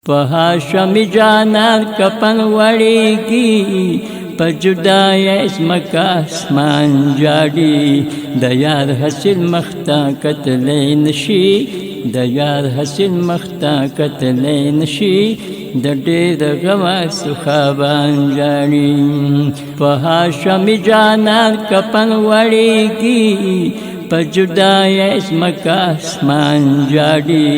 په هاشمي جانان کفن وړيږي په جدای ځمکه اسمان جاړي د یار حاصل مخته کتلی نشي د یار حاصل مخته کتلی نشي د ډېر غمه سخابان جاړي په هاشمي جانان کفن وړيږي په جدای ځمکه اسمان جاړي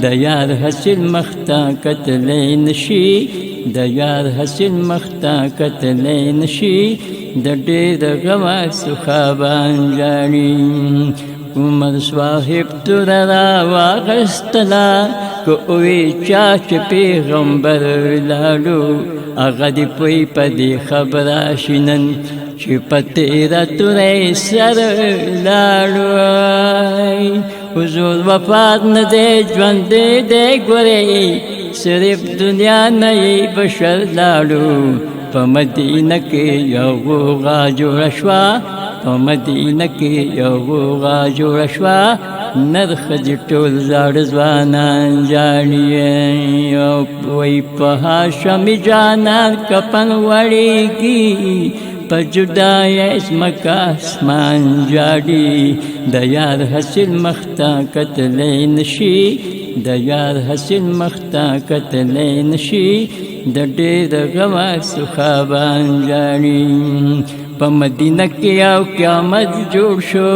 د یار حاصل مخته کتلی نشي د یار حاصل مخته کتلی نشي د ډېر غمه سخابان جاړي عمر صاحب تور را واغستلا کو اوی چا چې پیغمبر لاړو هغه دې پوی په دې خبره شینن چې په تیره تورې سر لاړو حضور وفات نه دی ژوندی دی ګورې صرف دنیا نه یې بشر لاړو په مدینه کې یو غوغا جوړه شوه په مدینه کې یو غوغا جوړه شوه نر ښځې ټول زاړه ځوانان جاړي او وایي په هاشمي جانان کفن وړيږي په جدای ځمکه اسمان جاړي د یار حاصل مخته کتلی نشي د یار حاصل مخته کتلی نشي د ډېر غمه سخابان جاړي په مدینه کې یو قیامت جوړ شو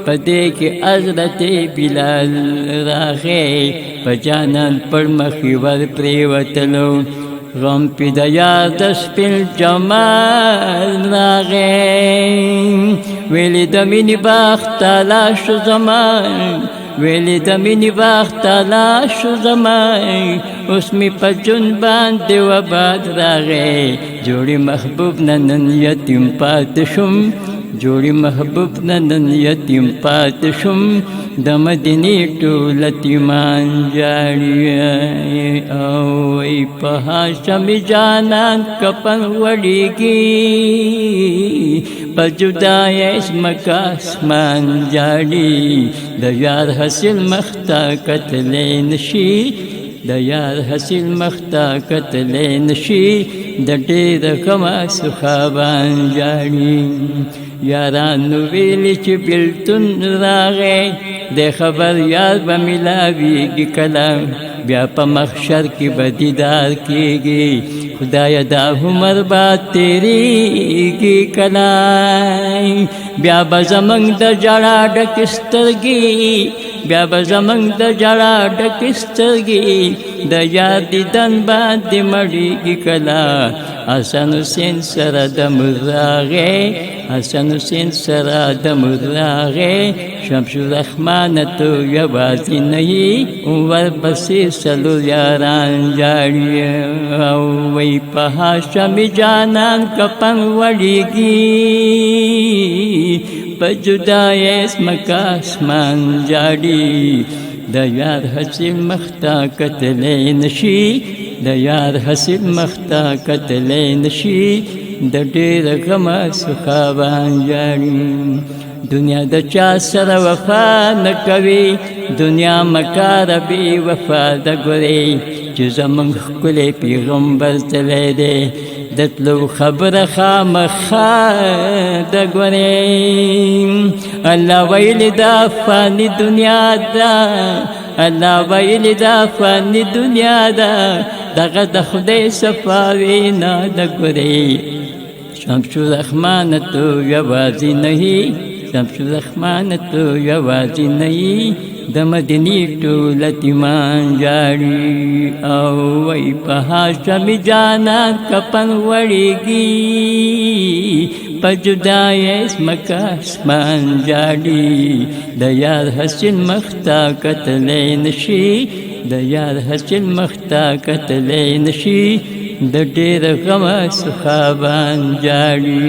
په دې کې حضرت بلال راغی په جانان پر مخې ور پرېوتلو غم پې د یار د سپین جمال راغی ویلې د مینې باغ تالا شو زمان ویلې د مینې باغ تالا شو زمان اوس مې په جون باندې وباد راغی جوړې محبوب نن یتیم پاتې شم جوړې محبوب نن یتیم پاتې شم د مدینې ټول یتیمان جاړي او وایي په هاشمي جانان کفن وړيږي په جدای ځمکه اسمان جاړي د یار حاصل مخته کتلی نشي د یار حاصل مخته کتلی نشي د ډېر غمه سخابان جاړي یارانو ویلي چې بېلتون راغی د خبر یار به میلاویږي کله بیا په محشر کې به دیدار کېږي خدایه دا عمر به تېرېږي کله بیا به زموږ د ژړا ډکې سترګې بیا به زموږ د ژړا ډکې سترګې د یار دیدن باندې مړېږي کله حسن حسین سره د مور راغی حسن حسین سره د مور راغی شمس الرحمن تو یوازې نه یې ورپسې څلور یاران جاړي او وایي په هاشمي جانان کفن وړيږي په جدای ځمکه اسمان جاړي د یار حاصل مخته کتلی نشي د یار حاصل مخته کتلی نشي د ډېر غمه سخابان جاړي دنیا د چا سره وفا نه کوي دنیا مکاره بې وفا ده ګورې چې زموږ ښکلی پیغمبر تللی دی د تلو خبره خامخا ده ګورې الله ویلي دا فاني دنیا ده الله ویلي دا فاني دنیا ده دغه د خدای صفا وینا ده ګورې شمس الرحمن تو یوازې نه شمس الرحمن تو یوازې نه د مدینې ټول یتیمان جاړي او وایي په هاشمي جانان کفن وړيږي په جدای ځمکه اسمان جاړي د یار حاصل مخته کتلی نشي د یار حاصل مخته کتلی نشي د ډېر غمه سخابان جاړي